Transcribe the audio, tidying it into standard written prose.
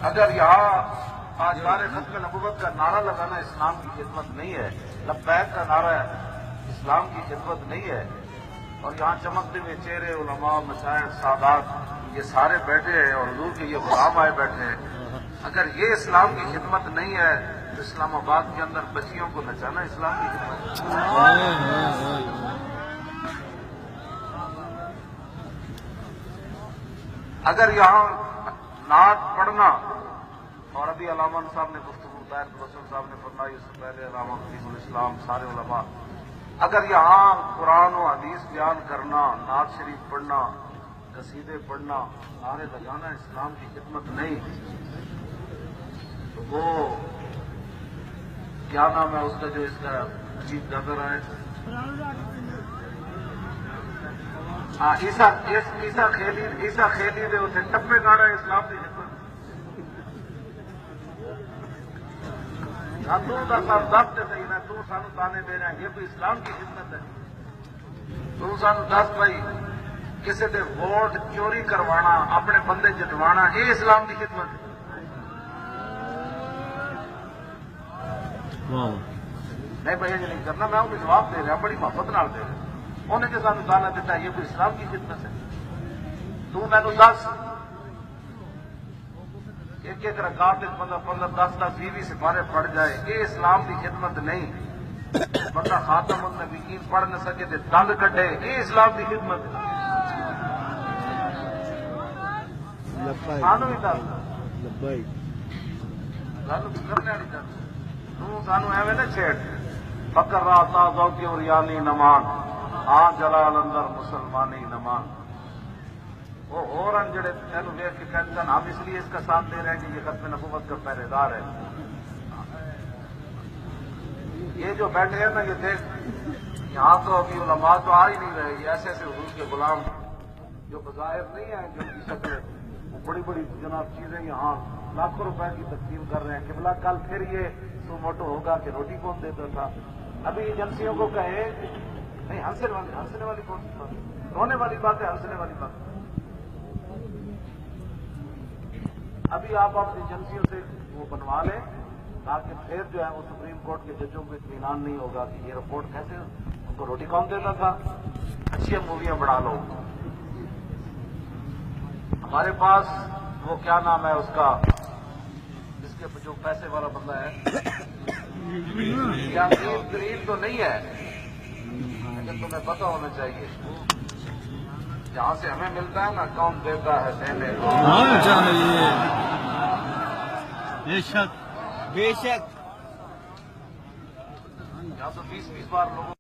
اگر یہاں آج بار ختم نبوت کا نعرہ لگانا اسلام کی خدمت نہیں ہے، لبیک کا نعرہ اسلام کی خدمت نہیں ہے، اور یہاں چمکتے ہوئے چہرے علماء مشائخ سادات یہ سارے بیٹھے ہیں اور حضور کے یہ غلام آئے بیٹھے ہیں، اگر یہ اسلام کی خدمت نہیں ہے تو اسلام آباد کے اندر بچیوں کو نچانا اسلام کی خدمت ہے۔ اگر یہاں نعت پڑھنا، اور ابھی علامہ صاحب نے گفتگو طاہر رسول صاحب نے فرمائی، اس سے پہلے علامہ خطیب الاسلام سارے علماء، اگر یہاں قرآن و حدیث بیان کرنا، نعت شریف پڑھنا، قصیدے پڑھنا، نعرے لگانا اسلام کی خدمت نہیں تو وہ کیا نام ہے اس کا جو اس کا عجیب نظر آئے، عیسیٰ خیلی دے اسے ٹپے گانا اسلام کی خدمت۔ تو سانو تانے دے رہے ہیں، یہ کوئی اسلام کی خدمت ہے؟ تو سانو دس بھائی کسی دے ووٹ چوری کروانا، اپنے بندے جٹوانا، یہ اسلام کی خدمت ہے؟ نہیں بھائی یہ نہیں کرنا، میں انہیں جواب دے رہا، بڑی محبت نال دے رہا، انہیں کہ سانو تانا دیتا ہے، یہ کوئی اسلام کی خدمت ہے؟ تو میں تو دس ایک رکعت بندہ 10 20 سپارے پڑھ جائے، یہ اسلام کی خدمت نہیں۔ بندہ خاتم النبیین پڑھ نہ سکے تو دند کٹے، یہ اسلام کی خدمت ہے؟ سانو ہی دس گل کرنے والی دس، تو سانو ایویں نہ چھیڑ، فکر رہا تھا ذوقی اور یانی نمان، جلال اندر مسلمانی نمان۔ وہ اور جڑے تینوں دیکھ کے کہتے ہیں ہم اس لیے اس کا ساتھ دے رہے ہیں کہ یہ ختم نبوت کا پہرے دار ہے۔ یہ جو بیٹھے ہیں نا، یہ دیکھ یہاں تو ابھی علماء تو آ ہی نہیں رہے، یہ ایسے ایسے حضور کے غلام جو بظاہر نہیں ہیں، جو کی شکل وہ بڑی بڑی جناب چیزیں یہاں لاکھوں روپے کی تقسیم کر رہے ہیں۔ قبلہ کل پھر یہ سو موٹو ہوگا کہ روٹی کون دیتا تھا؟ ابھی ایجنسیوں کو کہے نہیں، ہنسنے والی کون سی بات، رونے والی بات ہے، ہنسنے والی بات ہے۔ ابھی آپ اپنی ایجنسیوں سے وہ بنوا لیں تاکہ پھر جو ہے وہ سپریم کورٹ کے ججوں کو اطمینان نہیں ہوگا کہ یہ رپورٹ کیسے، ان کو روٹی کون دیتا تھا۔ اچھی موویاں بنا لو۔ ہمارے پاس وہ کیا نام ہے اس کا، جس کے جو پیسے والا بندہ ہے، کیا غریب تو نہیں ہے لیکن تمہیں پتہ ہونا چاہیے جہاں سے ہمیں ملتا ہے نا، کون دیتا ہے دینے کو۔ بے شک یہاں تو 20 بار لوگوں